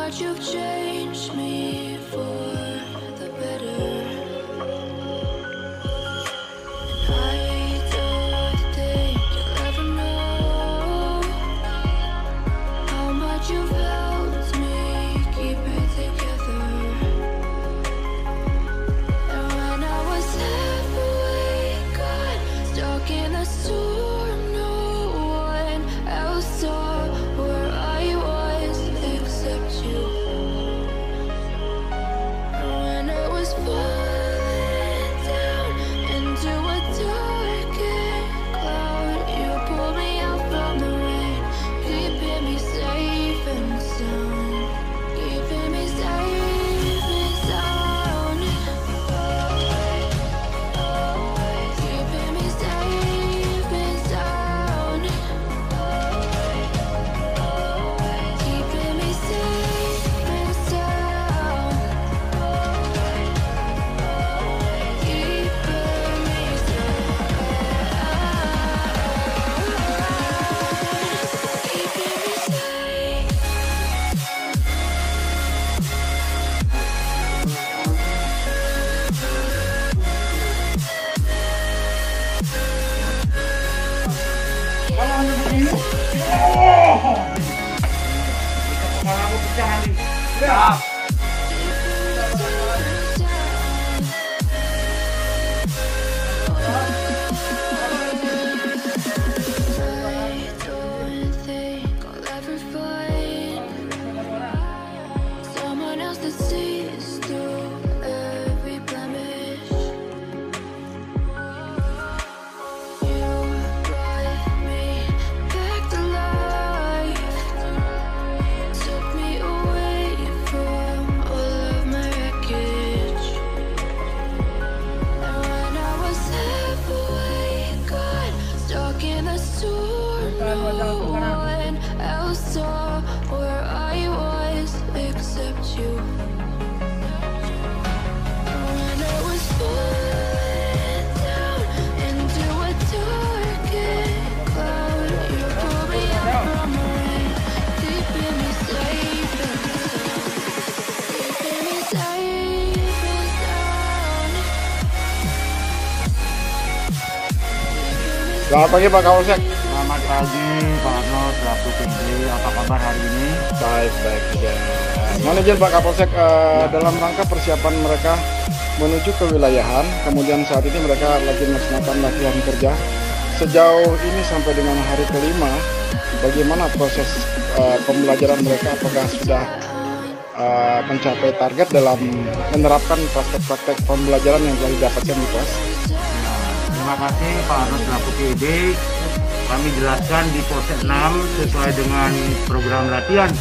much you've changed me for the better. I don't think you'll ever know how much you've helped me keep it together. And when I was halfway gone, stuck in a storm, no one else saw where I was except you. And when I was falling down into a darkened cloud, you pulled me out from the rain, keeping me safe and sound, keeping me safe and sound, keeping me safe and sound, keeping me safe and sound, keeping me safe. I don't think I'll ever find someone else that sees through every blemish. You brought me back to life, took me away from all of my wreckage. And when I was halfway gone, stuck in a storm, no one else saw where I was except you. And when I was falling down into a darkened cloud, you pulled me out from the rain, keeping me safe and sound, keeping me safe and sound, keeping me Selamat pagi Pak Kapolsek. Selamat pagi Pak Arno, selaku PD. Apa kabar hari ini? Baik aja. Mohon izin Pak Kapolsek, dalam rangka persiapan mereka menuju kewilayahan, kemudian saat ini mereka lagi melaksanakan latihan kerja. Sejauh ini sampai dengan hari kelima, bagaimana proses pembelajaran mereka? Apakah sudah mencapai target dalam menerapkan praktek-praktek pembelajaran yang telah didapatkan di kelas? Terima kasih Pak Arno, selaku PD. Kami jelaskan di Polsek 6 sesuai dengan program latihan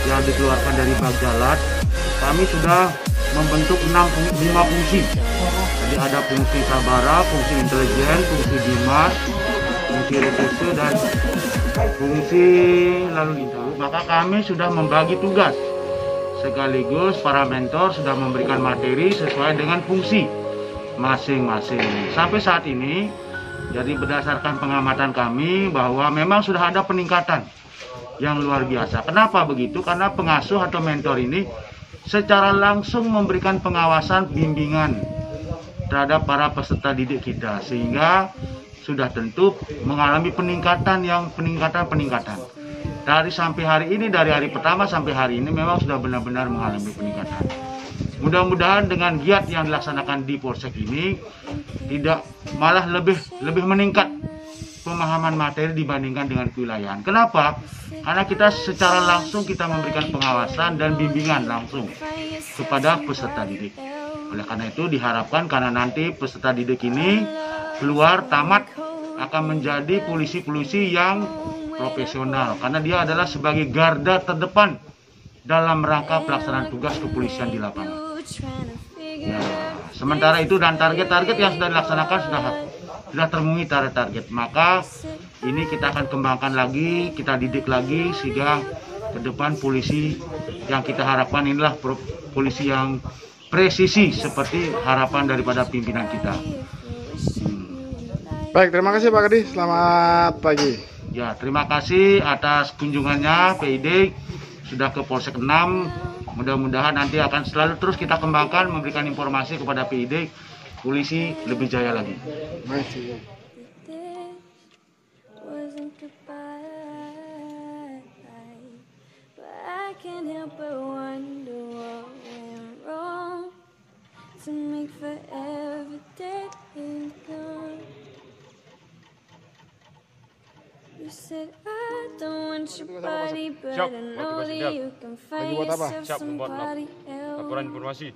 yang dikeluarkan dari Bagjalat. Kami sudah membentuk 5 fungsi. Jadi ada fungsi sabara, fungsi intelijen, fungsi dimas, fungsi reserse, dan fungsi lalu lintas. Maka kami sudah membagi tugas. Sekaligus para mentor sudah memberikan materi sesuai dengan fungsi masing-masing. Sampai saat ini, jadi berdasarkan pengamatan kami bahwa memang sudah ada peningkatan yang luar biasa. Kenapa begitu? Karena pengasuh atau mentor ini secara langsung memberikan pengawasan bimbingan terhadap para peserta didik kita, sehingga sudah tentu mengalami peningkatan. Dari sampai hari ini, dari hari pertama sampai hari ini memang sudah benar-benar mengalami peningkatan. Mudah-mudahan dengan giat yang dilaksanakan di Polsek ini tidak malah lebih meningkat pemahaman materi dibandingkan dengan kewilayahan. Kenapa? Karena kita secara langsung kita memberikan pengawasan dan bimbingan langsung kepada peserta didik. Oleh karena itu diharapkan karena nanti peserta didik ini keluar tamat akan menjadi polisi-polisi yang profesional, karena dia adalah sebagai garda terdepan dalam rangka pelaksanaan tugas kepolisian di lapangan. Ya, sementara itu dan target-target yang sudah dilaksanakan sudah terpenuhi target. Maka ini kita akan kembangkan lagi, kita didik lagi sehingga ke depan polisi yang kita harapkan inilah polisi yang presisi seperti harapan daripada pimpinan kita. Baik, terima kasih Pak Kadi. Selamat pagi. Ya, terima kasih atas kunjungannya PID. sudah ke Polsek 6. Mudah-mudahan nanti akan selalu terus kita kembangkan, memberikan informasi kepada PID, polisi lebih jaya lagi. Masih. Wasn't goodbye, but I can't help but wonder what went wrong to make forever dead and gone. You said I don't want your body, but I know that you can find yourself somebody else. Laporan informasi.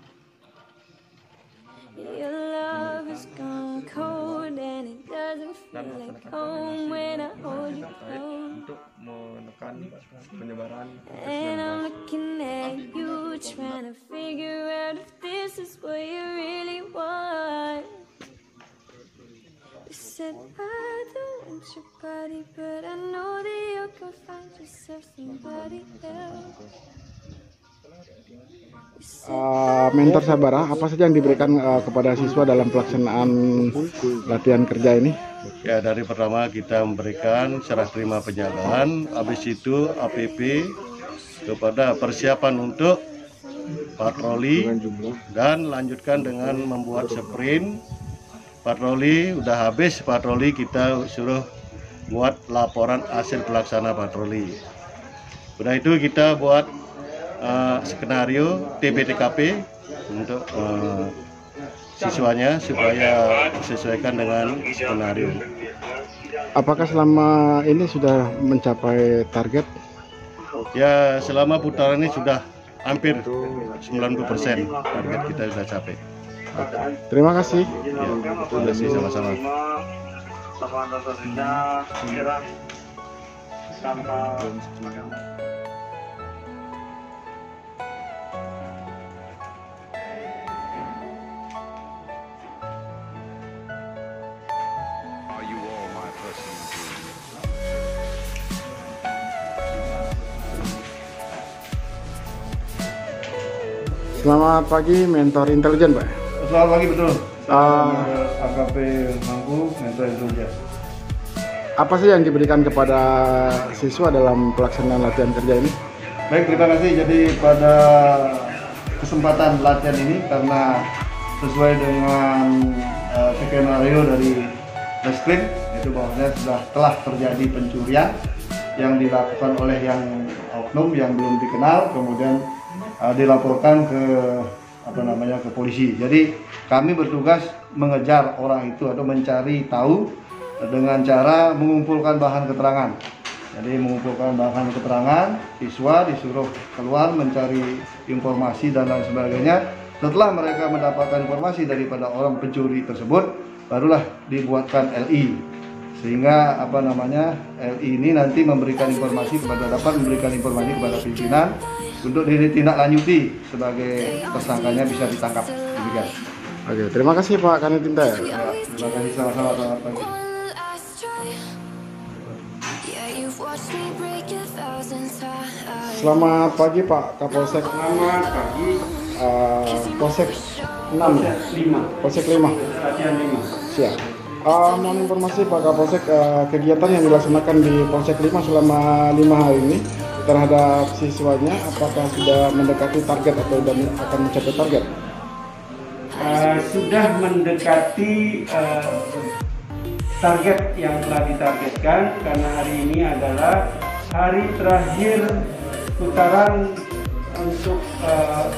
Your love is gone cold and it doesn't feel like home when I hold you close. Untuk menekan penyebaran And I'm looking at you, trying to figure out if this is what you really want. You said I don't want your body, but I know that you can find yourself somebody else. Mentor Sabara, apa saja yang diberikan kepada siswa dalam pelaksanaan latihan kerja ini? Ya, dari pertama kita memberikan serah terima penjagaan, habis itu APP kepada persiapan untuk patroli, dan lanjutkan dengan membuat sprint. Patroli udah habis, patroli kita suruh buat laporan hasil pelaksana patroli. Udah itu kita buat skenario TBTKP untuk siswanya supaya disesuaikan dengan skenario. Apakah selama ini sudah mencapai target? Ya, selama putaran ini sudah hampir 90% target kita sudah capai. Terima kasih. Ya, terima kasih, sama-sama. Selamat pagi, mentor intelijen, Pak. Selamat pagi, betul. AKP Mangku, mentor intelijen. Apa sih yang diberikan kepada siswa dalam pelaksanaan latihan kerja ini? Baik, terima kasih. Jadi pada kesempatan latihan ini, karena sesuai dengan skenario dari Reskrim, itu bahwasanya telah terjadi pencurian yang dilakukan oleh yang oknum yang belum dikenal, kemudian dilaporkan ke ke polisi. Jadi kami bertugas mengejar orang itu atau mencari tahu dengan cara mengumpulkan bahan keterangan. Jadi mengumpulkan bahan keterangan, siswa disuruh keluar mencari informasi dan lain sebagainya. Setelah mereka mendapatkan informasi daripada orang pencuri tersebut, barulah dibuatkan LI. Sehingga LI ini nanti dapat memberikan informasi kepada pimpinan untuk ditindaklanjuti sebagai tersangkanya bisa ditangkap. Demikian. Oke, terima kasih Pak Kanitinta. Terima kasih, sama-sama. Selamat pagi. Selamat pagi Pak Kapolsek. Selamat pagi. Polsek 6 ya? 5. Polsek 5. Latihan 5. Siap. Mohon informasi Pak Kapolsek, kegiatan yang dilaksanakan di Polsek 5 selama 5 hari ini terhadap siswanya, apakah sudah mendekati target atau akan mencapai target? Sudah mendekati target yang telah ditargetkan, karena hari ini adalah hari terakhir putaran untuk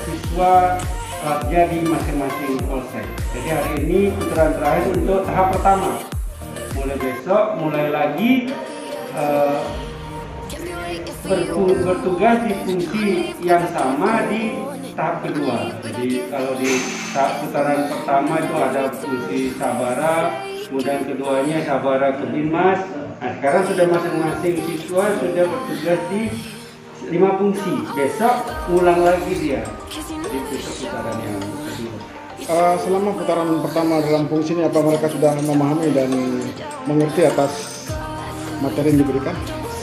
siswa kerja di masing-masing polsek. Jadi hari ini putaran terakhir untuk tahap pertama. Mulai besok, mulai lagi bertugas di fungsi yang sama di tahap kedua. Jadi kalau di tahap putaran pertama itu ada fungsi Sabara, kemudian keduanya Sabara ke Binmas. Nah, sekarang sudah masing-masing siswa sudah bertugas di 5 fungsi. Besok ulang lagi dia di putaran yang kedua. Selama putaran pertama dalam fungsi ini, apa mereka sudah memahami dan mengerti atas materi yang diberikan?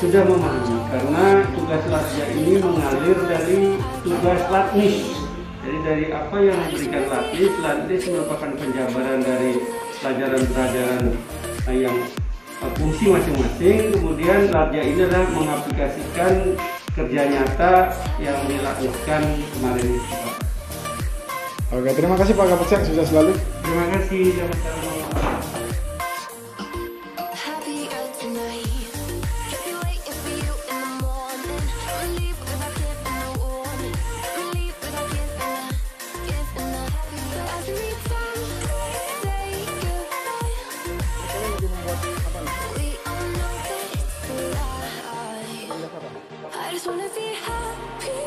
Sudah memahami, karena tugas latih ini mengalir dari tugas latih. Jadi dari apa yang diberikan latih merupakan penjabaran dari pelajaran-pelajaran yang fungsi masing-masing. Kemudian latih ini adalah mengaplikasikan kerja nyata yang dilakukan kemarin itu, Pak. Oke, terima kasih Pak Kapolsek, sukses selalu. Terima kasih, sama-sama. Happier tonight. Kept me waiting for you in the morning. I'ma leave without giving a warning. I'ma leave without giving a happy. But every time we say goodbye, we all know that it's a lie. I just wanna be happy.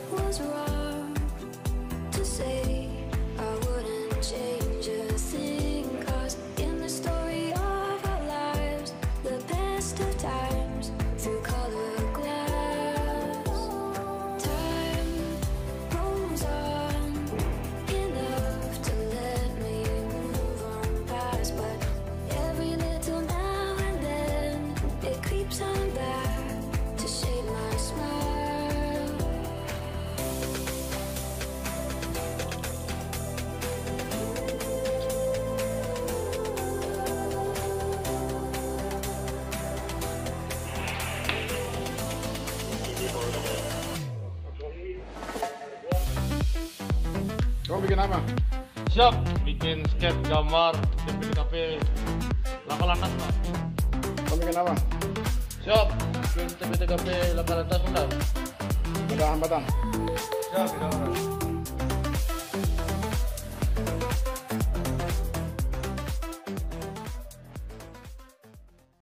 Was wrong to say I wouldn't change a thing, 'cause in the story of our lives, the best of times through colored glass. Time rolls on enough to let me move on past, but every little now and then it creeps on back to shade my smile. Kamu bikin apa? Siap, bikin sketch gambar TP-TP laka lantas, Pak. Kamu bikin apa? Siap, bikin TP-TP laka lantas, Pak. Ada hambatan? Siap, tidak.